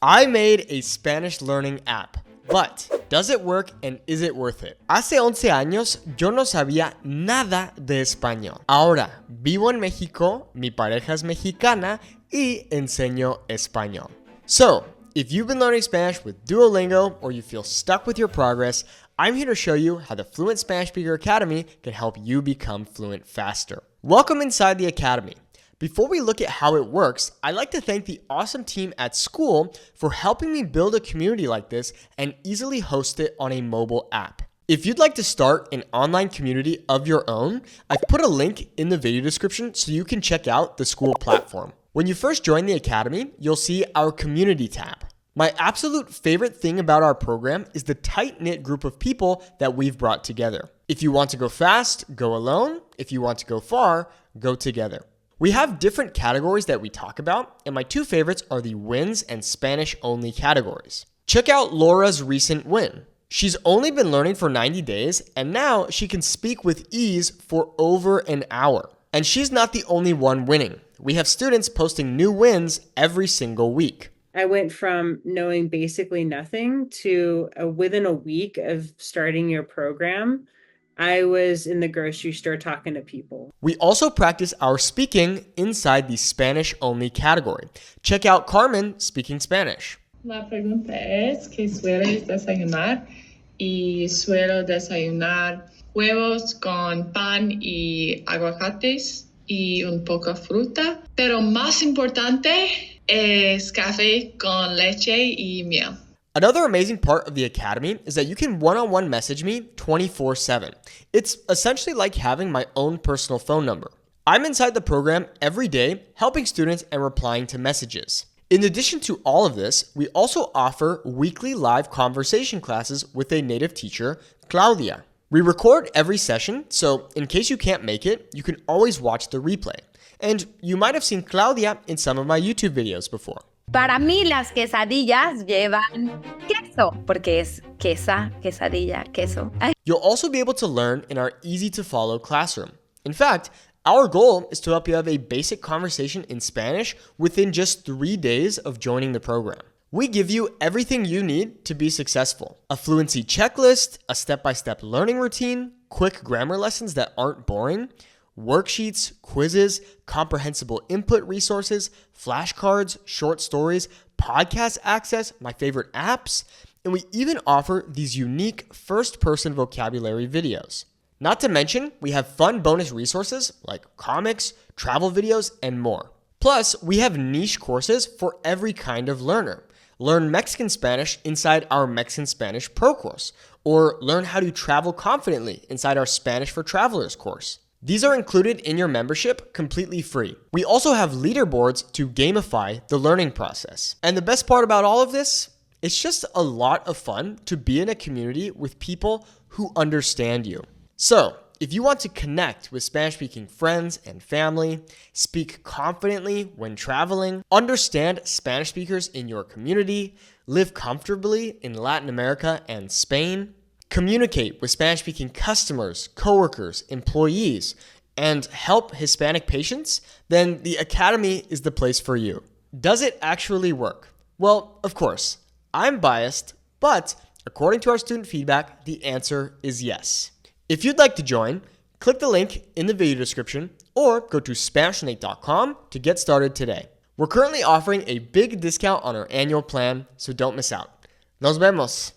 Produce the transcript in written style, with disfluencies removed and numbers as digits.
I made a Spanish learning app, but does it work and is it worth it? Hace 11 años yo no sabía nada de español. Ahora vivo en México, mi pareja es mexicana y enseño español. So, if you've been learning Spanish with Duolingo or you feel stuck with your progress, I'm here to show you how the Fluent Spanish Speaker Academy can help you become fluent faster. Welcome inside the Academy. Before we look at how it works, I'd like to thank the awesome team at Skool for helping me build a community like this and easily host it on a mobile app. If you'd like to start an online community of your own, I've put a link in the video description so you can check out the Skool platform. When you first join the Academy, you'll see our community tab. My absolute favorite thing about our program is the tight-knit group of people that we've brought together. If you want to go fast, go alone. If you want to go far, go together. We have different categories that we talk about, and my two favorites are the wins and Spanish-only categories. Check out Laura's recent win. She's only been learning for 90 days, and now she can speak with ease for over an hour. And she's not the only one winning. We have students posting new wins every single week. I went from knowing basically nothing to within a week of starting your program, I was in the grocery store talking to people. We also practice our speaking inside the Spanish-only category. Check out Carmen speaking Spanish. La pregunta es, ¿qué sueles desayunar? Y suelo desayunar huevos con pan y aguacates y un poco fruta. Pero más importante es café con leche y miel. Another amazing part of the Academy is that you can one-on-one message me 24/7. It's essentially like having my own personal phone number. I'm inside the program every day, helping students and replying to messages. In addition to all of this, we also offer weekly live conversation classes with a native teacher, Claudia. We record every session, so in case you can't make it, you can always watch the replay. And you might have seen Claudia in some of my YouTube videos before. Para mí las quesadillas llevan queso, porque es quesadilla, queso. You'll also be able to learn in our easy-to-follow classroom. In fact, our goal is to help you have a basic conversation in Spanish within just 3 days of joining the program. We give you everything you need to be successful. A fluency checklist, a step-by-step learning routine, quick grammar lessons that aren't boring, worksheets, quizzes, comprehensible input resources, flashcards, short stories, podcast access, my favorite apps, and we even offer these unique first-person vocabulary videos. Not to mention, we have fun bonus resources like comics, travel videos, and more. Plus, we have niche courses for every kind of learner. Learn Mexican Spanish inside our Mexican Spanish Pro course, or learn how to travel confidently inside our Spanish for Travelers course. These are included in your membership completely free. We also have leaderboards to gamify the learning process. And the best part about all of this, it's just a lot of fun to be in a community with people who understand you. So, if you want to connect with Spanish-speaking friends and family, speak confidently when traveling, understand Spanish speakers in your community, live comfortably in Latin America and Spain, communicate with Spanish-speaking customers, coworkers, employees, and help Hispanic patients, then the Academy is the place for you. Does it actually work? Well, of course, I'm biased, but according to our student feedback, the answer is yes. If you'd like to join, click the link in the video description or go to SpanishNate.com to get started today. We're currently offering a big discount on our annual plan, so don't miss out. Nos vemos!